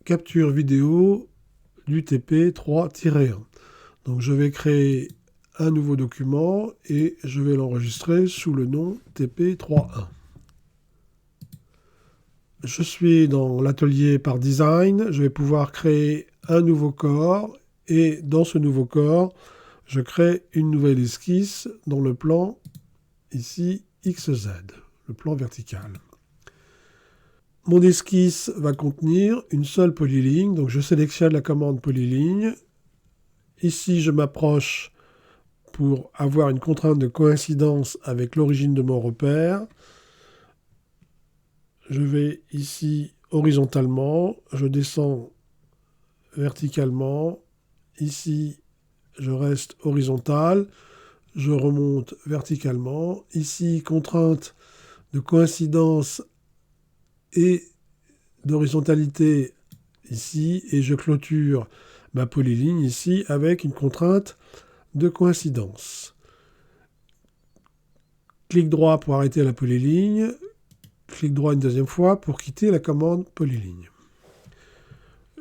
capture vidéo du TP3-1. Donc je vais créer un nouveau document et je vais l'enregistrer sous le nom TP31. Je suis dans l'atelier par design, je vais pouvoir créer un nouveau corps et dans ce nouveau corps, je crée une nouvelle esquisse dans le plan ici XZ, le plan vertical. Mon esquisse va contenir une seule polyligne, donc je sélectionne la commande polyligne. Ici, je m'approche pour avoir une contrainte de coïncidence avec l'origine de mon repère. Je vais ici horizontalement, je descends verticalement. Ici, je reste horizontal, je remonte verticalement. Ici, contrainte de coïncidence et d'horizontalité ici, et je clôture ma polyligne ici avec une contrainte de coïncidence. Clic droit pour arrêter la polyligne, clic droit une deuxième fois pour quitter la commande polyligne.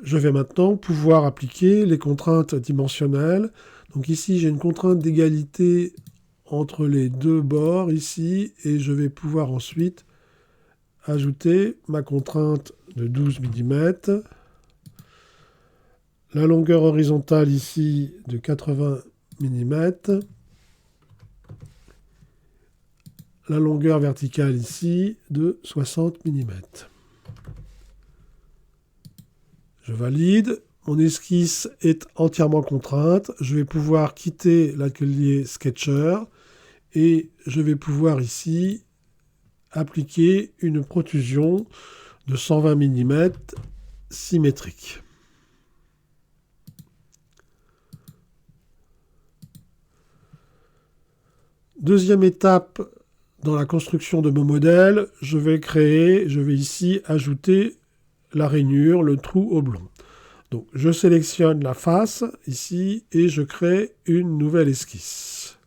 Je vais maintenant pouvoir appliquer les contraintes dimensionnelles. Donc ici, j'ai une contrainte d'égalité entre les deux bords ici, et je vais pouvoir ensuite ajouter ma contrainte de 12 mm, la longueur horizontale ici de 80 mm, la longueur verticale ici de 60 mm. Je valide, mon esquisse est entièrement contrainte, je vais pouvoir quitter l'atelier Sketcher et je vais pouvoir ici appliquer une protrusion de 120 mm symétrique. Deuxième étape dans la construction de mon modèle, je vais ici ajouter la rainure, le trou oblong. Donc je sélectionne la face ici et je crée une nouvelle esquisse.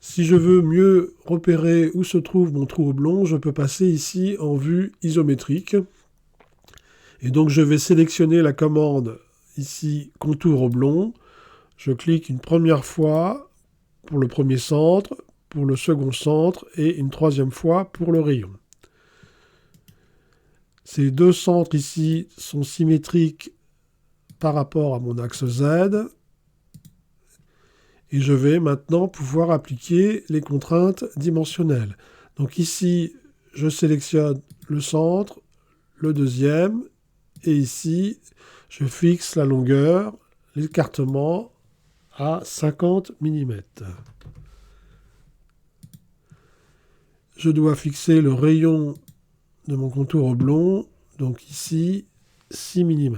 Si je veux mieux repérer où se trouve mon trou oblong, je peux passer ici en vue isométrique. Et donc je vais sélectionner la commande ici contour oblong. Je clique une première fois pour le premier centre, pour le second centre et une troisième fois pour le rayon. Ces deux centres ici sont symétriques par rapport à mon axe Z. Et je vais maintenant pouvoir appliquer les contraintes dimensionnelles. Donc ici, je sélectionne le centre, le deuxième, et ici, je fixe la longueur, l'écartement à 50 mm. Je dois fixer le rayon de mon contour oblong, donc ici, 6 mm.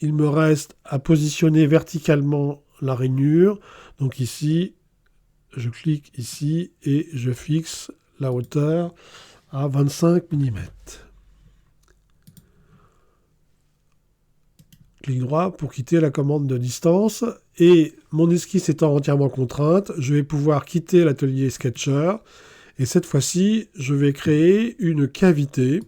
Il me reste à positionner verticalement la rainure. Donc ici, je clique ici et je fixe la hauteur à 25 mm. Clic droit pour quitter la commande de distance. Et mon esquisse étant entièrement contrainte, je vais pouvoir quitter l'atelier Sketcher. Et cette fois-ci, je vais créer une cavité.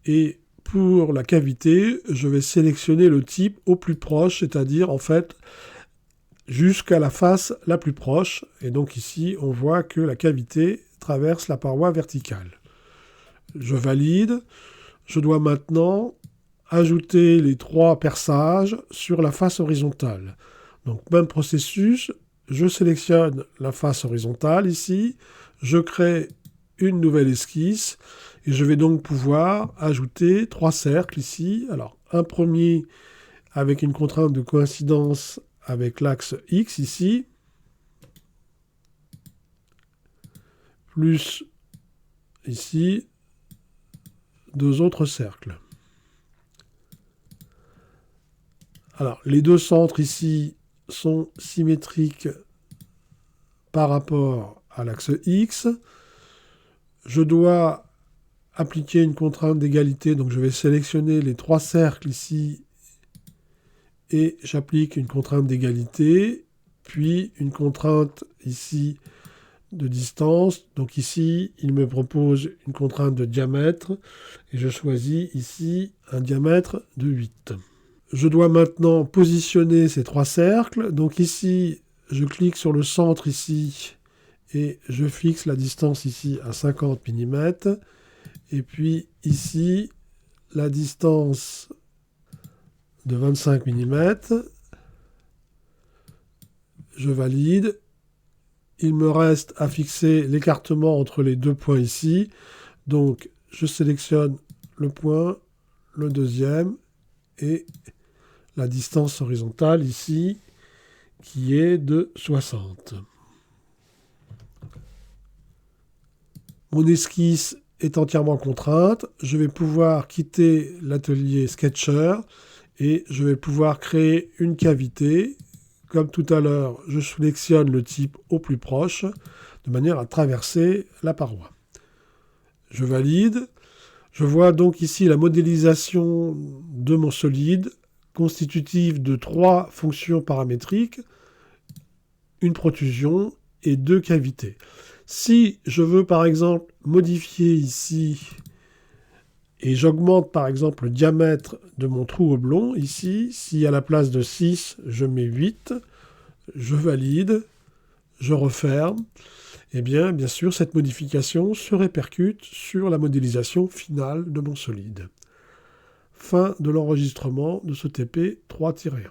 Et pour la cavité, je vais sélectionner le type au plus proche, c'est-à-dire en fait jusqu'à la face la plus proche. Et donc ici, on voit que la cavité traverse la paroi verticale. Je valide. Je dois maintenant ajouter les 3 perçages sur la face horizontale. Donc même processus, je sélectionne la face horizontale ici, je crée une nouvelle esquisse et je vais donc pouvoir ajouter 3 cercles ici. Alors un premier avec une contrainte de coïncidence avec l'axe X ici, plus ici 2 autres cercles. Alors les deux centres ici sont symétriques par rapport à l'axe X. Je dois appliquer une contrainte d'égalité, donc je vais sélectionner les 3 cercles ici et j'applique une contrainte d'égalité, puis une contrainte ici de distance. Donc ici, il me propose une contrainte de diamètre et je choisis ici un diamètre de 8. Je dois maintenant positionner ces 3 cercles. Donc ici, je clique sur le centre ici et je fixe la distance ici à 50 mm. Et puis ici, la distance de 25 mm. Je valide. Il me reste à fixer l'écartement entre les 2 points ici. Donc, je sélectionne le point, le deuxième, et la distance horizontale ici, qui est de 60. Mon esquisse est entièrement contrainte. Je vais pouvoir quitter l'atelier Sketcher et je vais pouvoir créer une cavité. Comme tout à l'heure, je sélectionne le type au plus proche, de manière à traverser la paroi. Je valide. Je vois donc ici la modélisation de mon solide, constitutive de 3 fonctions paramétriques, une protrusion et 2 cavités. Si je veux par exemple modifier ici et j'augmente par exemple le diamètre de mon trou oblong, ici, si à la place de 6, je mets 8, je valide, je referme, et bien sûr, cette modification se répercute sur la modélisation finale de mon solide. Fin de l'enregistrement de ce TP 3-1.